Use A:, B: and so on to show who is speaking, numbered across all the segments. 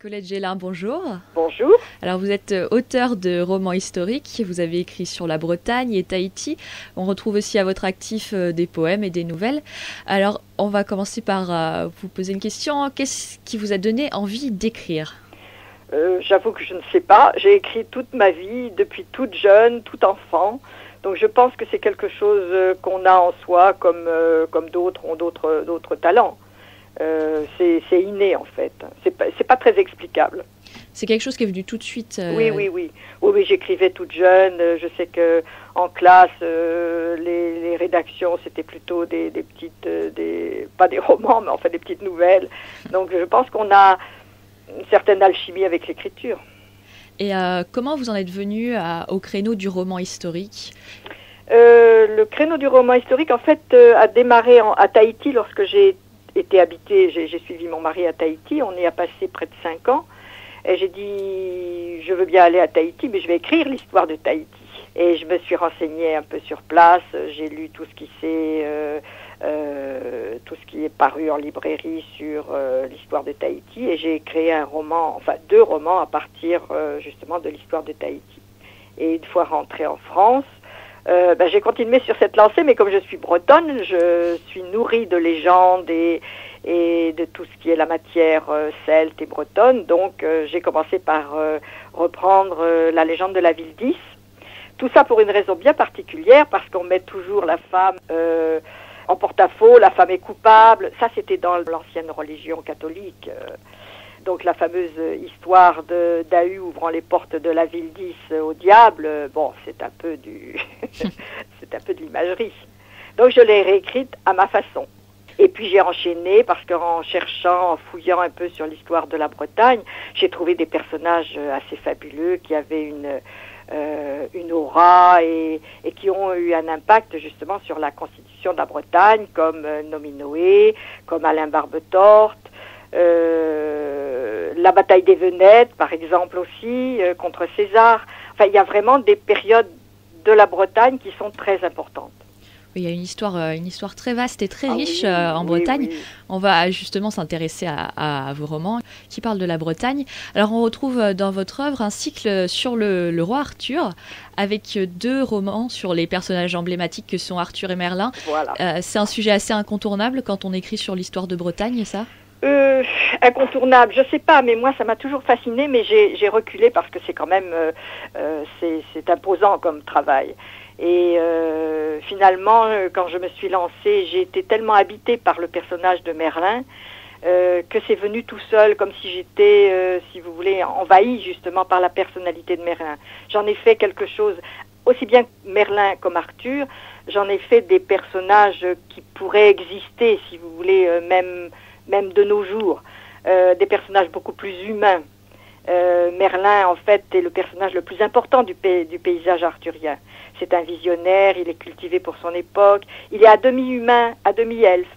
A: Colette Gélin, bonjour.
B: Bonjour.
A: Alors vous êtes auteur de romans historiques, vous avez écrit sur la Bretagne et Tahiti. On retrouve aussi à votre actif des poèmes et des nouvelles. Alors on va commencer par vous poser une question. Qu'est-ce qui vous a donné envie d'écrire ?
B: J'avoue que je ne sais pas. J'ai écrit toute ma vie, depuis toute jeune, tout enfant. Donc je pense que c'est quelque chose qu'on a en soi, comme d'autres ont d'autres talents. C'est inné en fait. C'est pas très explicable.
A: C'est quelque chose qui est venu tout de suite.
B: Oui, j'écrivais toute jeune. Je sais que en classe, les rédactions c'était plutôt des petites, pas des romans, mais enfin des petites nouvelles. Donc je pense qu'on a une certaine alchimie avec l'écriture.
A: Et comment vous en êtes venu au créneau du roman historique ?
B: Le créneau du roman historique, en fait, a démarré à Tahiti lorsque j'ai suivi mon mari à Tahiti. On y a passé près de 5 ans. Et j'ai dit, je veux bien aller à Tahiti, mais je vais écrire l'histoire de Tahiti. Et je me suis renseignée un peu sur place. J'ai lu tout ce qui est paru en librairie sur l'histoire de Tahiti. Et j'ai créé deux romans à partir justement de l'histoire de Tahiti. Et une fois rentrée en France, j'ai continué sur cette lancée, mais comme je suis bretonne, je suis nourrie de légendes et de tout ce qui est la matière celte et bretonne. Donc j'ai commencé par reprendre la légende de la ville d'Is. Tout ça pour une raison bien particulière, parce qu'on met toujours la femme en porte-à-faux, la femme est coupable. Ça, c'était dans l'ancienne religion catholique. Donc la fameuse histoire d'Ahu ouvrant les portes de la ville d'Is au diable, c'est un peu c'est un peu de l'imagerie. Donc je l'ai réécrite à ma façon. Et puis j'ai enchaîné parce qu'en cherchant, en fouillant un peu sur l'histoire de la Bretagne, j'ai trouvé des personnages assez fabuleux qui avaient une aura et qui ont eu un impact justement sur la constitution de la Bretagne, comme Nominoé, comme Alain Barbetorte. La bataille des Venettes, par exemple aussi, contre César. Enfin, il y a vraiment des périodes de la Bretagne qui sont très importantes.
A: Oui, il y a une histoire très vaste et très riche en Bretagne.
B: Oui.
A: On va justement s'intéresser à vos romans qui parlent de la Bretagne. Alors on retrouve dans votre œuvre un cycle sur le roi Arthur, avec 2 romans sur les personnages emblématiques que sont Arthur et Merlin.
B: Voilà.
A: C'est un sujet assez incontournable quand on écrit sur l'histoire de Bretagne, ça ?
B: Incontournable, je sais pas, mais moi ça m'a toujours fasciné, mais j'ai reculé parce que c'est quand même c'est imposant comme travail. Et finalement, quand je me suis lancée, j'ai été tellement habitée par le personnage de Merlin que c'est venu tout seul, comme si j'étais, si vous voulez, envahie justement par la personnalité de Merlin. J'en ai fait quelque chose, aussi bien Merlin comme Arthur, j'en ai fait des personnages qui pourraient exister, si vous voulez, même de nos jours, des personnages beaucoup plus humains. Merlin, en fait, est le personnage le plus important du paysage arthurien. C'est un visionnaire, il est cultivé pour son époque, il est à demi humain, à demi elfe.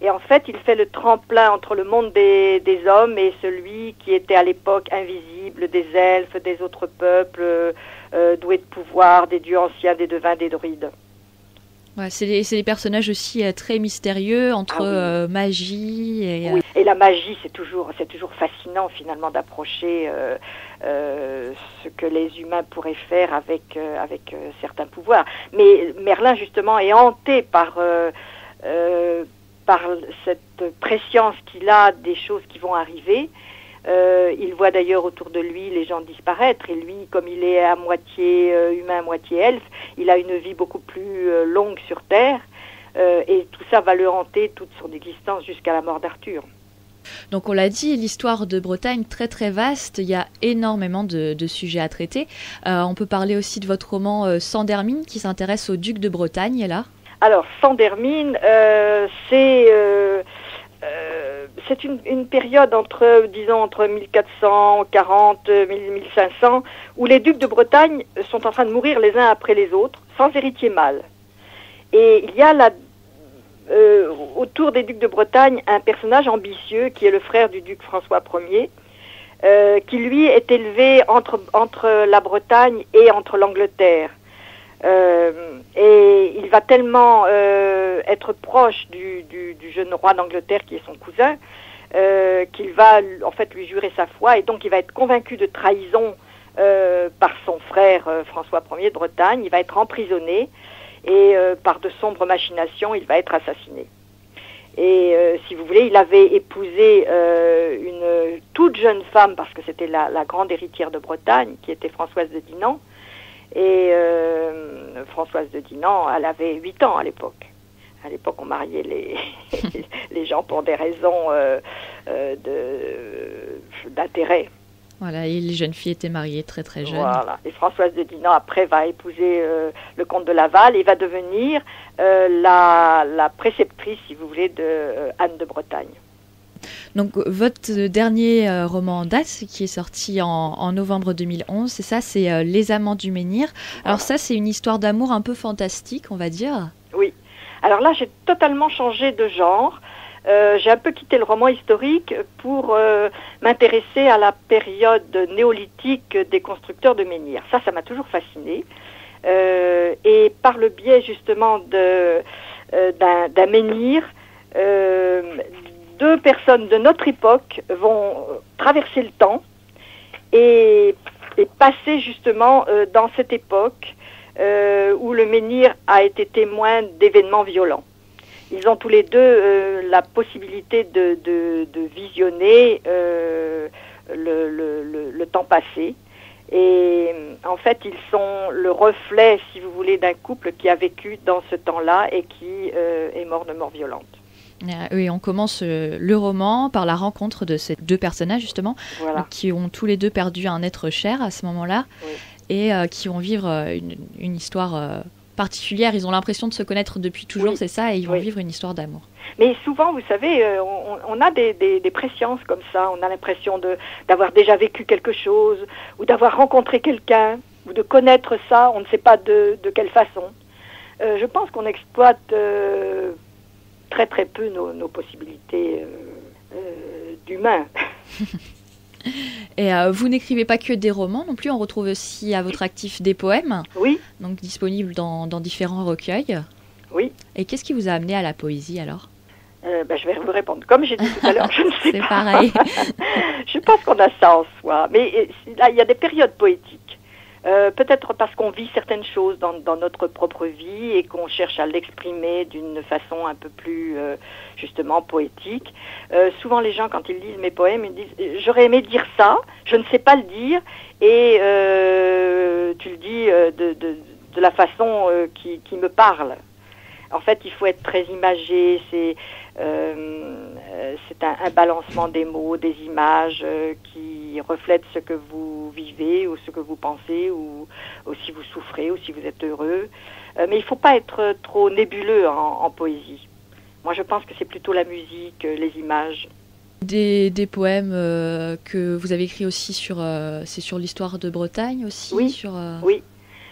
B: Et en fait, il fait le tremplin entre le monde des hommes et celui qui était à l'époque invisible, des elfes, des autres peuples, doués de pouvoir, des dieux anciens, des devins, des druides.
A: Ouais, c'est des personnages aussi très mystérieux entre magie et...
B: Oui. Et la magie, c'est toujours fascinant finalement d'approcher ce que les humains pourraient faire avec certains pouvoirs. Mais Merlin justement est hanté par cette prescience qu'il a des choses qui vont arriver. Il voit d'ailleurs autour de lui les gens disparaître, et lui, comme il est à moitié humain, à moitié elfe, il a une vie beaucoup plus longue sur Terre, et tout ça va le hanter toute son existence jusqu'à la mort d'Arthur.
A: Donc on l'a dit, l'histoire de Bretagne très très vaste, il y a énormément de sujets à traiter. On peut parler aussi de votre roman Sandermine qui s'intéresse au duc de Bretagne, là.
B: Alors Sandermine, c'est une période entre 1440 et 1500 où les ducs de Bretagne sont en train de mourir les uns après les autres, sans héritier mâle. Et il y a autour des ducs de Bretagne un personnage ambitieux qui est le frère du duc François Ier, qui lui est élevé entre la Bretagne et entre l'Angleterre. Et il va tellement être proche du jeune roi d'Angleterre qui est son cousin qu'il va en fait lui jurer sa foi, et donc il va être convaincu de trahison par son frère François Ier de Bretagne. Il va être emprisonné et par de sombres machinations, il va être assassiné. Et si vous voulez, il avait épousé une toute jeune femme, parce que c'était la grande héritière de Bretagne, qui était Françoise de Dinan. Et Françoise de Dinan, elle avait 8 ans à l'époque. À l'époque, on mariait les gens pour des raisons d'intérêt.
A: Voilà, et les jeunes filles étaient mariées très très jeunes.
B: Voilà. Et Françoise de Dinan, après, va épouser le comte de Laval et va devenir la préceptrice, si vous voulez, de Anne de Bretagne.
A: Donc, votre dernier roman en date, qui est sorti en novembre 2011, c'est ça, c'est Les Amants du Menhir. Alors ça, c'est une histoire d'amour un peu fantastique, on va dire.
B: Oui. Alors là, j'ai totalement changé de genre. J'ai un peu quitté le roman historique pour m'intéresser à la période néolithique des constructeurs de menhirs. Ça m'a toujours fascinée. Et par le biais justement d'un menhir, deux personnes de notre époque vont traverser le temps et passer justement dans cette époque où le menhir a été témoin d'événements violents. Ils ont tous les deux la possibilité de visionner le temps passé. Et en fait, ils sont le reflet, si vous voulez, d'un couple qui a vécu dans ce temps-là et qui est mort de mort violente.
A: Oui, on commence le roman par la rencontre de ces deux personnages, justement,
B: voilà.
A: Qui ont tous les deux perdu un être cher à ce moment-là, oui. Et qui vont vivre une histoire particulière. Ils ont l'impression de se connaître depuis toujours, oui. C'est ça, et ils vont vivre une histoire d'amour.
B: Mais souvent, vous savez, on a des presciences comme ça. On a l'impression d'avoir déjà vécu quelque chose, ou d'avoir rencontré quelqu'un, ou de connaître ça, on ne sait pas de quelle façon. Je pense qu'on exploite très très peu nos possibilités d'humains.
A: Et vous n'écrivez pas que des romans non plus, on retrouve aussi à votre actif des poèmes,
B: oui.
A: Donc disponibles dans différents recueils.
B: Oui.
A: Et qu'est-ce qui vous a amené à la poésie alors ?
B: Je vais vous répondre. Comme j'ai dit tout à l'heure, je ne sais pas.
A: C'est pareil.
B: Je pense qu'on a ça en soi. Mais là, il y a des périodes poétiques. Peut-être parce qu'on vit certaines choses dans notre propre vie et qu'on cherche à l'exprimer d'une façon un peu plus, justement, poétique. Souvent, les gens, quand ils lisent mes poèmes, ils disent « J'aurais aimé dire ça, je ne sais pas le dire. » Et tu le dis de la façon qui me parle. En fait, il faut être très imagé, c'est un balancement des mots, des images qui reflètent ce que vous vivez ou ce que vous pensez ou si vous souffrez ou si vous êtes heureux. Mais il ne faut pas être trop nébuleux en poésie. Moi, je pense que c'est plutôt la musique, les images.
A: Des poèmes que vous avez écrits aussi c'est sur l'histoire de Bretagne aussi.
B: Oui,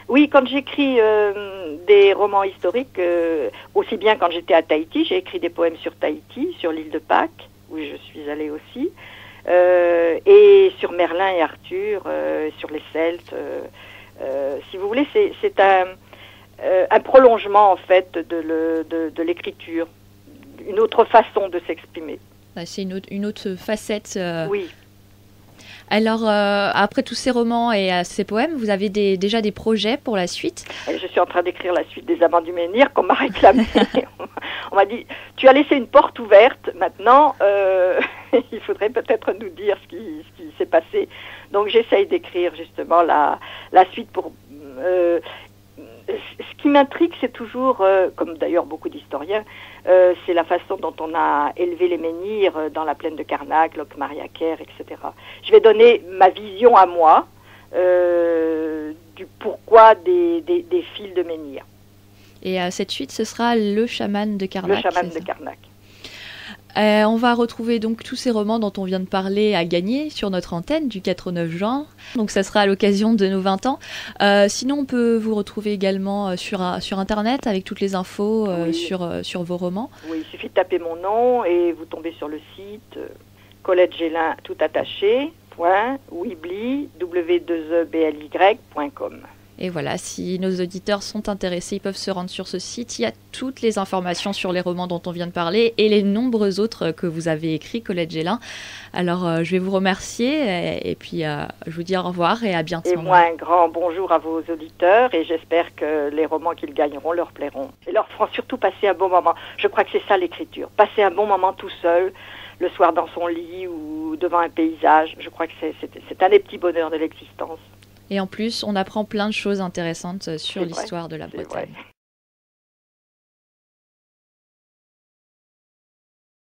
B: Oui, quand j'écris des romans historiques, aussi bien quand j'étais à Tahiti, j'ai écrit des poèmes sur Tahiti, sur l'île de Pâques, où je suis allée aussi, et sur Merlin et Arthur, sur les Celtes. Si vous voulez, c'est un prolongement en fait de l'écriture, une autre façon de s'exprimer.
A: C'est une autre facette.
B: Oui.
A: Alors, après tous ces romans et ces poèmes, vous avez déjà des projets pour la suite ?
B: Je suis en train d'écrire la suite des Amants du Menhir qu'on m'a réclamé. On m'a dit, tu as laissé une porte ouverte, maintenant, il faudrait peut-être nous dire ce qui s'est passé. Donc j'essaye d'écrire justement la suite pour... ce qui m'intrigue, c'est toujours, comme d'ailleurs beaucoup d'historiens, c'est la façon dont on a élevé les menhirs dans la plaine de Carnac, Locmariaquer, etc. Je vais donner ma vision à moi du pourquoi des fils de menhirs.
A: Et cette suite, ce sera Le Chaman de Carnac.
B: Le Chaman de Carnac.
A: On va retrouver donc tous ces romans dont on vient de parler à gagner sur notre antenne du 4 au 9 juin. Donc ça sera à l'occasion de nos 20 ans. Sinon, on peut vous retrouver également sur Internet avec toutes les infos oui. sur vos romans.
B: Oui, il suffit de taper mon nom et vous tombez sur le site Colette Gélin tout attaché .wibly w2ebly.com.
A: Et voilà, si nos auditeurs sont intéressés, ils peuvent se rendre sur ce site. Il y a toutes les informations sur les romans dont on vient de parler et les nombreux autres que vous avez écrits, Colette Gélin. Alors, je vais vous remercier et puis je vous dis au revoir et à bientôt.
B: Et moi, un grand bonjour à vos auditeurs et j'espère que les romans qu'ils gagneront leur plairont. Et leur feront surtout passer un bon moment. Je crois que c'est ça l'écriture. Passer un bon moment tout seul, le soir dans son lit ou devant un paysage. Je crois que c'est un des petits bonheurs de l'existence.
A: Et en plus, on apprend plein de choses intéressantes sur l'histoire de la Bretagne.